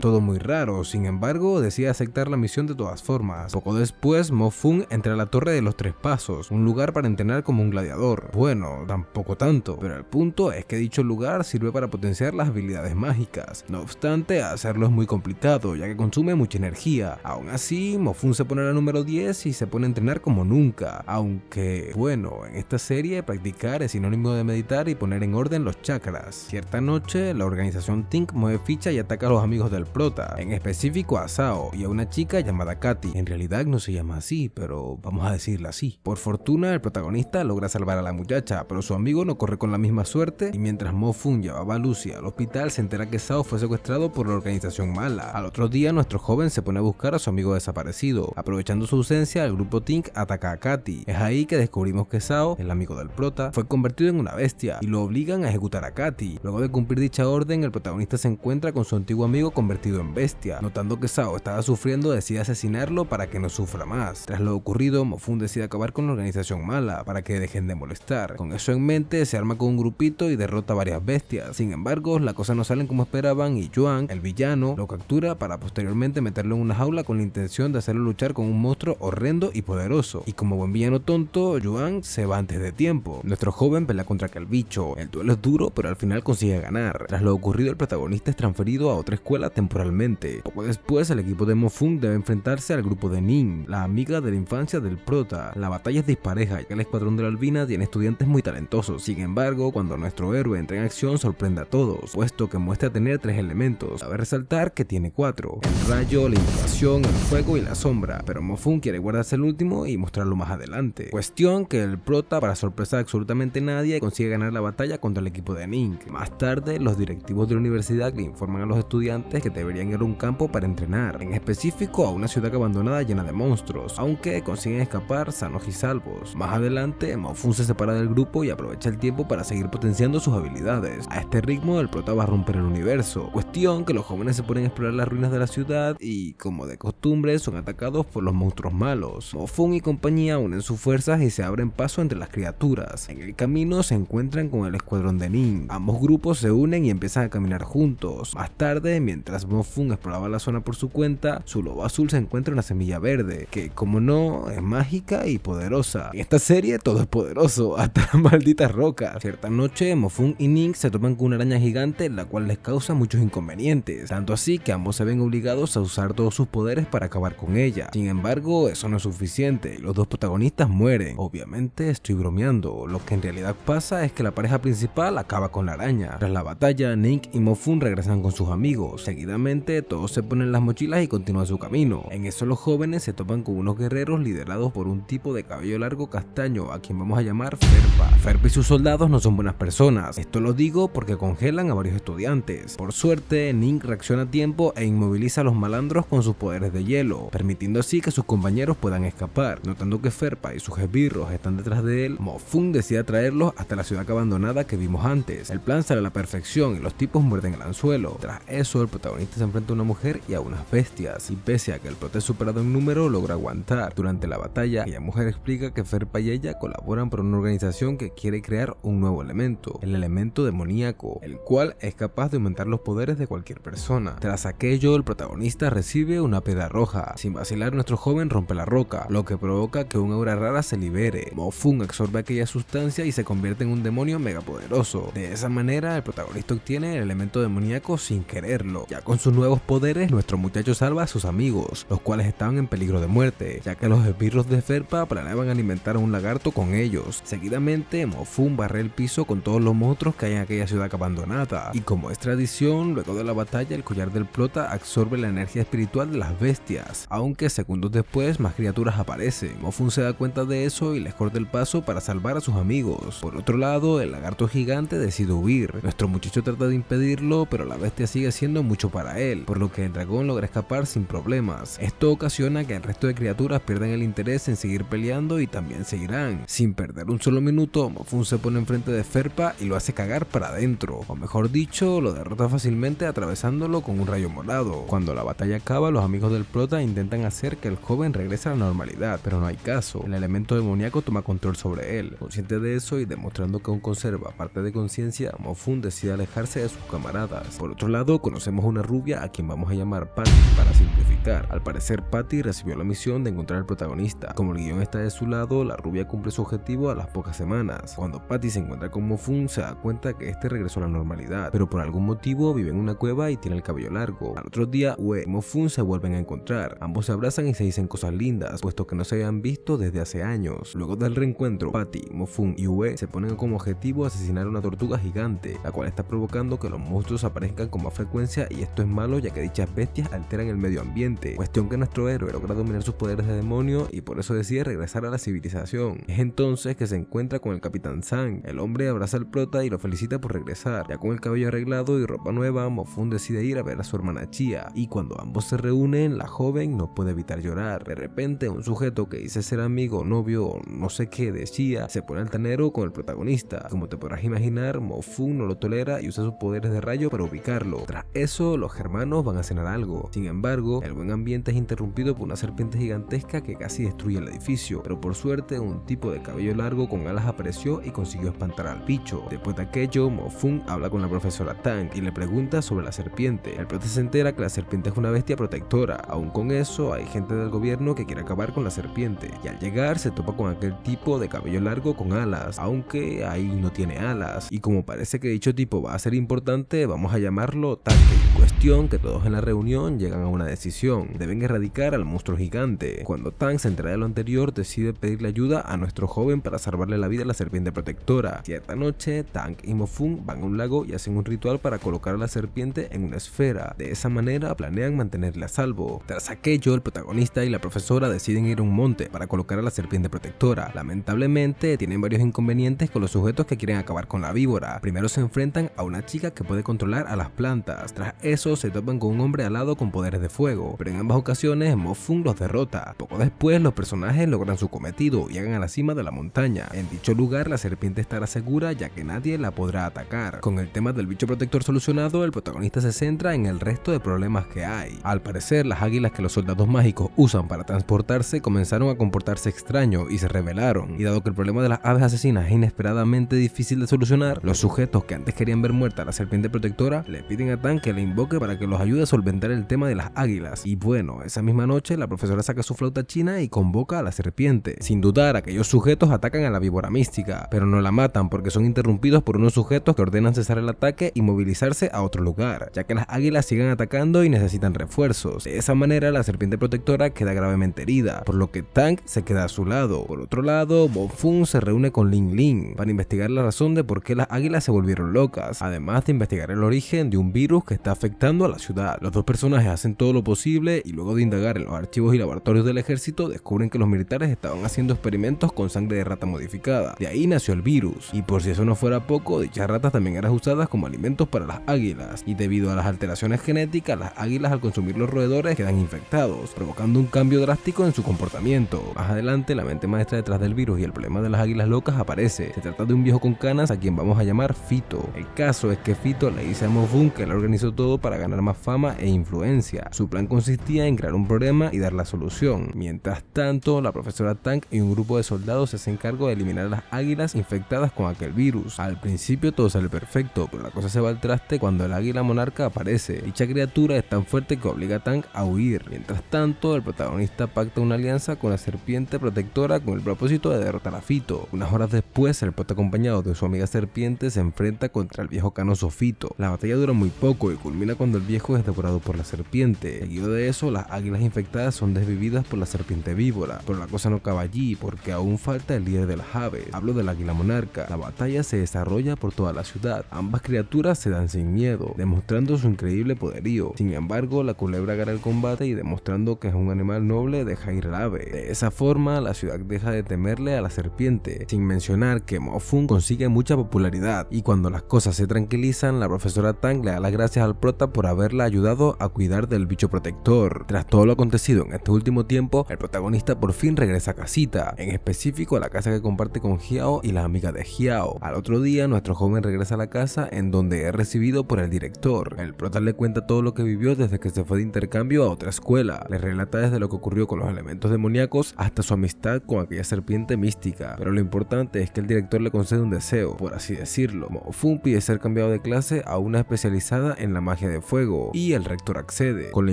Todo muy raro, sin embargo, decide aceptar la misión de todas formas. Poco después, Mo-Fun entra a la Torre de los Tres Pasos, un lugar para entrenar como un gladiador. Bueno, tampoco tanto, pero el punto es que dicho lugar sirve para potenciar las habilidades mágicas. No obstante, hacerlo es muy complicado, ya que consume mucha energía. Aún así, Mo-Fun se pone a la número 10 y se pone a entrenar como nunca. Aunque, bueno, en esta serie practicar es sinónimo de meditar y poner en orden los chakras. Cierta noche, la organización Think mueve ficha y ataca a los amigos del prota, en específico a Sao y a una chica llamada Katy. En realidad no se llama así, pero vamos a decirla así. Por fortuna, el protagonista logra salvar a la muchacha, pero su amigo no corre con la misma suerte, y mientras Mo-Fun llevaba a Lucy al hospital, se entera que Sao fue secuestrado por la organización mala. Al otro día, nuestro joven se pone a buscar a su amigo desaparecido. Aprovechando su ausencia, el grupo Think ataca a Katy. Es ahí que descubrimos que Sao, el amigo del prota, fue convertido en una bestia y lo obligan a ejecutar a Katy. Luego de cumplir dicha orden, el protagonista se encuentra con su antiguo amigo convertido en bestia. Notando que Sao estaba sufriendo, decide asesinarlo para que no sufra más. Tras lo ocurrido, Mo-Fun decide acabar con la organización mala para que dejen de molestar. Con eso en mente, se arma con un grupito y derrota a varias bestias. Sin embargo, las cosas no salen como esperaban y Yuan, el villano, lo captura para posteriormente meterlo en una jaula con la intención de hacerlo luchar con un monstruo horrendo y poderoso. Y como buen villano tonto, Yuan se va antes de tiempo. Nuestro joven pelea contra aquel bicho. El duelo es duro, pero al final consigue ganar. Tras lo ocurrido, el protagonista es transferido a otra escuela temporalmente. Poco después, el equipo de Mo-Fun debe enfrentarse al grupo de Ning, la amiga de la infancia del prota. La batalla es dispareja, ya que el escuadrón de la albina tiene estudiantes muy talentosos. Sin embargo, cuando nuestro héroe entra en acción, sorprende a todos, puesto que muestra tener 3 elementos. Cabe resaltar que tiene 4: el rayo, la invocación, el fuego y la sombra, pero Mo-Fun quiere guardarse el último y mostrarlo más adelante. Cuestión que el prota, para sorpresa de absolutamente nadie, consigue ganar la batalla contra el equipo de Ning. Más tarde, los directivos de la universidad le informan a los estudiantes que deberían ir a un campo para entrenar, en específico a una ciudad abandonada llena de monstruos, aunque consiguen escapar sanos y salvos. Más adelante, Mo-Fun se separa del grupo y aprovecha el tiempo para seguir potenciando sus habilidades. A este ritmo, el prota va a romper el universo. Cuestión que los jóvenes se ponen a explorar las ruinas de la ciudad y, como de costumbre, son atacados por los monstruos malos. Mo-Fun y compañía unen sus fuerzas y se abren paso entre las criaturas. En el camino se encuentran con el escuadrón de Ning. Ambos grupos se unen y empiezan a caminar juntos. Más tarde, mientras Mo-Fun exploraba la zona por su cuenta, su lobo azul se encuentra una semilla verde, que como no, es mágica y poderosa. En esta serie todo es poderoso, hasta las malditas rocas. Cierta noche, Mo-Fun y Ning se topan con una araña gigante, la cual les causa muchos inconvenientes, tanto así que ambos se ven obligados a usar todos sus poderes para acabar con ella. Sin embargo, eso no es suficiente y los dos protagonistas mueren. Obviamente estoy bromeando, lo que en realidad pasa es que la pareja principal acaba con la araña. Tras la batalla, Ning y Mo-Fun regresan con sus amigos. Seguidamente, todos se ponen las mochilas y continúan su camino. En eso, los jóvenes se topan con unos guerreros liderados liderados por un tipo de cabello largo castaño a quien vamos a llamar Ferpa. Ferpa y sus soldados no son buenas personas, esto lo digo porque congelan a varios estudiantes. Por suerte, Ning reacciona a tiempo e inmoviliza a los malandros con sus poderes de hielo, permitiendo así que sus compañeros puedan escapar. Notando que Ferpa y sus esbirros están detrás de él, Mo-Fung decide traerlos hasta la ciudad abandonada que vimos antes. El plan sale a la perfección y los tipos muerden el anzuelo. Tras eso, el protagonista se enfrenta a una mujer y a unas bestias, y pese a que el prota es superado en número, logra aguantar. Durante la batalla, aquella mujer explica que Ferpa y ella colaboran por una organización que quiere crear un nuevo elemento, el elemento demoníaco, el cual es capaz de aumentar los poderes de cualquier persona. Tras aquello, el protagonista recibe una piedra roja. Sin vacilar, nuestro joven rompe la roca, lo que provoca que un aura rara se libere. Mo-Fung absorbe aquella sustancia y se convierte en un demonio megapoderoso. De esa manera, el protagonista obtiene el elemento demoníaco sin quererlo. Ya con sus nuevos poderes, nuestro muchacho salva a sus amigos, los cuales estaban en peligro de muerte, ya que los esbirros de Ferpa planeaban alimentar a un lagarto con ellos. Seguidamente, Mo-Fung barre el piso con todos los monstruos que hay en aquella ciudad abandonada, y como es tradición, luego de la batalla, el collar del prota absorbe la energía espiritual de las bestias, aunque segundos después más criaturas aparecen. Mo-Fung se da cuenta de eso y les corta el paso para salvar a sus amigos. Por otro lado, el lagarto gigante decide huir. Nuestro muchacho trata de impedirlo, pero la bestia sigue siendo mucho para él, por lo que el dragón logra escapar sin problemas. Esto ocasiona que el resto de criaturas pierdan el interés en seguir peleando y también seguirán. Sin perder un solo minuto, Mo-Fung se pone enfrente de Ferpa y lo hace cagar para adentro, o mejor dicho, lo derrota fácilmente atravesándolo con un rayo morado. Cuando la batalla acaba, los amigos del prota intentan hacer que el joven regrese a la normalidad, pero no hay caso. El elemento demoníaco toma control sobre él. Consciente de eso y demostrando que aún conserva parte de conciencia, Mo-Fung decide alejarse de sus camaradas. Por otro lado, conocemos a una rubia a quien vamos a llamar Patty para simplificar. Al parecer, Patty recibió la misión de encontrar al protagonista. Como el guión está de su lado, la rubia cumple su objetivo a las pocas semanas. Cuando Patty se encuentra con Mo-Fung, se da cuenta que este regresó a la normalidad, pero por algún motivo vive en una cueva y tiene el cabello largo. Al otro día, Ue y Mo-Fung se vuelven a encontrar. Ambos se abrazan y se dicen cosas lindas, puesto que no se habían visto desde hace años. Luego del reencuentro, Patty, Mo-Fung y Ue se ponen como objetivo asesinar a una tortuga gigante, la cual está provocando que los monstruos aparezcan con más frecuencia, y esto es malo ya que dichas bestias alteran el medio ambiente, cuestión que nuestro héroe logra dominar sus poderes de demonio y por eso decide regresar a la civilización. Es entonces que se encuentra con el Capitán Zhang. El hombre abraza al prota y lo felicita por regresar. Ya con el cabello arreglado y ropa nueva, Mo-Fung decide ir a ver a su hermana Chia, y cuando ambos se reúnen, la joven no puede evitar llorar. De repente, un sujeto que dice ser amigo, novio o no sé qué de Chia se pone altanero con el protagonista. Como te podrás imaginar, Mo-Fung no lo tolera y usa sus poderes de rayo para ubicarlo. Tras eso, los hermanos van a cenar algo. Sin embargo, el buen ambiente es interrumpido por una serpiente gigantesca que casi destruye el edificio, pero por suerte un tipo de cabello largo con alas apareció y consiguió espantar al bicho. Después de aquello, Mo-Fung habla con la profesora Tang y le pregunta sobre la serpiente. El prota se entera que la serpiente es una bestia protectora. Aún con eso, hay gente del gobierno que quiere acabar con la serpiente, y al llegar se topa con aquel tipo de cabello largo con alas, aunque ahí no tiene alas, y como parece que dicho tipo va a ser importante, vamos a llamarlo Tanque. Cuestión que todos en la reunión llegan a una decisión: deben erradicar al monstruo gigante. Cuando Tang se entera de lo anterior, decide pedirle ayuda a nuestro joven para salvarle la vida a la serpiente protectora. Cierta noche, Tang y Mo-Fung van a un lago y hacen un ritual para colocar a la serpiente en una esfera. De esa manera planean mantenerla a salvo. Tras aquello, el protagonista y la profesora deciden ir a un monte para colocar a la serpiente protectora. Lamentablemente, tienen varios inconvenientes con los sujetos que quieren acabar con la víbora. Primero se enfrentan a una chica que puede controlar a las plantas. Tras eso, se topan con un hombre alado con poderes de fuego, pero en ambas ocasiones Mo-Fung los derrota. Poco después, los personajes logran su cometido y llegan a la cima de la montaña. En dicho lugar, la serpiente estará segura ya que nadie la podrá atacar. Con el tema del bicho protector solucionado, el protagonista se centra en el resto de problemas que hay. Al parecer, las águilas que los soldados mágicos usan para transportarse comenzaron a comportarse extraño y se rebelaron. Y dado que el problema de las aves asesinas es inesperadamente difícil de solucionar, los sujetos que antes querían ver muerta a la serpiente protectora le piden a Tang que le invoque para que los ayude a solventar el tema de las águilas. Y bueno, esa misma noche la profesora saca su flauta china y convoca a la serpiente. Sin dudar, aquellos sujetos atacan a la víbora mística, pero no la matan porque son interrumpidos por unos sujetos que ordenan cesar el ataque y movilizarse a otro lugar, ya que las águilas siguen atacando y necesitan refuerzos. De esa manera, la serpiente protectora queda gravemente herida, por lo que Tang se queda a su lado. Por otro lado, Mo-Fung se reúne con Ling Ling para investigar la razón de por qué las águilas se volvieron locas, además de investigar el origen de un virus que está afectando a la ciudad. Los dos personajes hacen todo lo posible y luego de indagar en los archivos y laboratorios del ejército, descubren que los militares estaban haciendo experimentos con sangre de rata modificada. De ahí nació el virus. Y por si eso no fuera poco, dichas ratas también eran usadas como alimentos para las águilas. Y debido a las alteraciones genéticas, las águilas al consumir los roedores quedan infectados, provocando un cambio drástico en su comportamiento. Más adelante, la mente maestra detrás del virus y el problema de las águilas locas aparece. Se trata de un viejo con canas a quien vamos a llamar Fito. El caso es que Fito le dice a Mo-Fun que él organizó todo para ganar más fama e influencia. Su plan consistía en crear un problema y dar la solución. Mientras tanto, la profesora Tang y un grupo de soldados se hacen cargo de eliminar a las águilas infectadas con aquel virus. Al principio todo sale perfecto, pero la cosa se va al traste cuando el águila monarca aparece. Dicha criatura es tan fuerte que obliga a Tang a huir. Mientras tanto, el protagonista pacta una alianza con la serpiente protectora con el propósito de derrotar a Fito. Unas horas después, el prota acompañado de su amiga serpiente se enfrenta contra el viejo canoso Fito. La batalla dura muy poco y culmina cuando el viejo es devorado por la serpiente. Seguido de eso, las águilas infectadas son desvividas por la serpiente víbora. Pero la cosa no acaba allí, porque aún falta el líder de las aves. Hablo del águila monarca. La batalla se desarrolla por toda la ciudad. Ambas criaturas se dan sin miedo, demostrando su increíble poderío. Sin embargo, la culebra gana el combate y demostrando que es un animal noble deja ir al ave. De esa forma, la ciudad deja de temerle a la serpiente, sin mencionar que Mo-Fun consigue mucha popularidad. Y cuando las cosas se tranquilizan, la profesora Tang le da las gracias al prota por haberla ayudado a cuidar del bicho protector. Tras todo lo acontecido en este último tiempo, el protagonista por fin regresa a casita, en específico a la casa que comparte con Hiao y la amiga de Hiao. Al otro día, nuestro joven regresa a la casa en donde es recibido por el director. El prota le cuenta todo lo que vivió desde que se fue de intercambio a otra escuela. Le relata desde lo que ocurrió con los elementos demoníacos hasta su amistad con aquella serpiente mística. Pero lo importante es que el director le concede un deseo, por así decirlo. Mo-Fun pide ser cambiado de clase a una especializada en la magia de fuego y el rector accede. Con la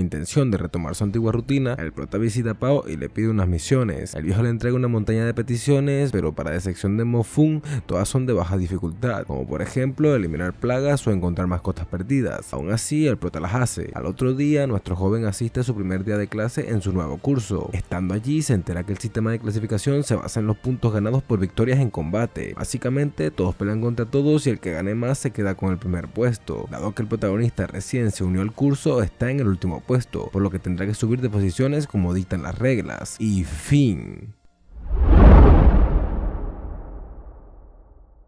intención de retomar su antigua rutina, el prota visita a Pao y le pide unas misiones. El viejo le entrega una montaña de peticiones, pero para decepción de Mo-Fun, todas son de baja dificultad, como por ejemplo eliminar plagas o encontrar mascotas perdidas. Aún así, el prota las hace. Al otro día, nuestro joven asiste a su primer día de clase en su nuevo curso. Estando allí, se entera que el sistema de clasificación se basa en los puntos ganados por victorias en combate. Básicamente, todos pelean contra todos y el que gane más se queda con el primer puesto. Dado que el protagonista recién se unió al curso, está en el último puesto, por lo que tendrá que subir de posiciones como dictan las reglas. Y fin.